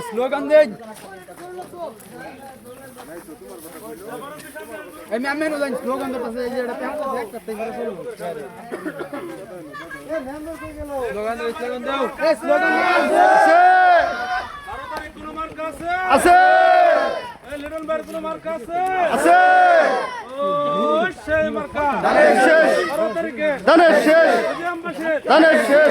slogan দেন আমি আমি না জানি স্লোগান করতেছে এই যে এটা দেখ করতে পারে স্লোগান দাও এই স্লোগান আছে 12 তারিখ কোন মার্কা আছে আছে এই লিটল বার কোন মার্কা আছে আছে ও সেই মার্কা দানের শেষ 12 তারিখে দানের শেষ দানের শেষ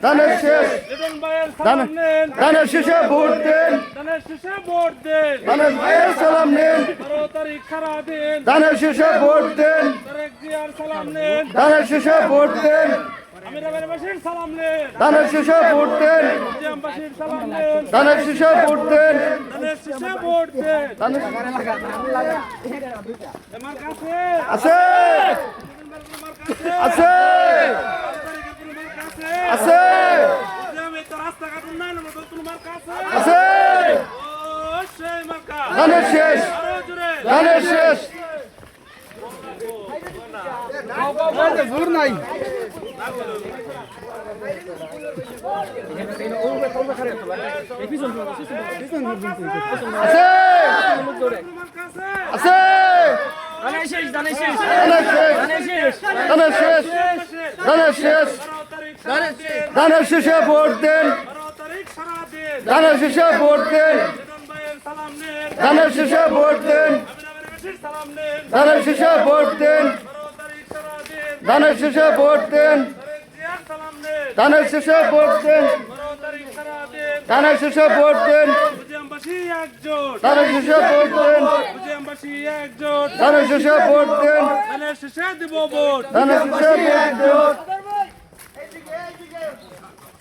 দানের শেষ লিটল ভাইয়ের সালাম নেন দানের শেষে ভোট দেন দানের শেষে ভোট দেন দানের ভাইয়ের সালাম নেন 12 তারিখ সারা দিন দানের শেষে ভোট দেন তারেক জিয়ার সালাম নেন দানের শেষে ভোট দেন আমিরাবাদের বাসীর সালাম নেন দানের শেষে ভোট দেন জামবাসীর সালাম নেন দানের শেষে ভোট দেন দানের শেষে ভোট দেন দানের আমার কাছে আছে আছে আছে আমি তো রাস্তা কাট উন্নয়ন না তোমার কাছে আছে ও সেই মার্কা দানের শেষ দানের শেষ জোর নাই আছে দানের শেষ দানের শেষ দানের শেষ দানের শেষ দানের শেষে ভোট দেন দানের শেষে ভোট দেন দানের শেষে ভোট দেন দানের শেষে ভোট দেন দানের শেষে ভোট দেন দানের শেষে ভোট দেন দানের শেষে ভোট দেন দানের শেষে ভোট দেন দানের শেষে ভোট দেন দানের শেষে দিব ভোট দানের শেষে ভোট দেন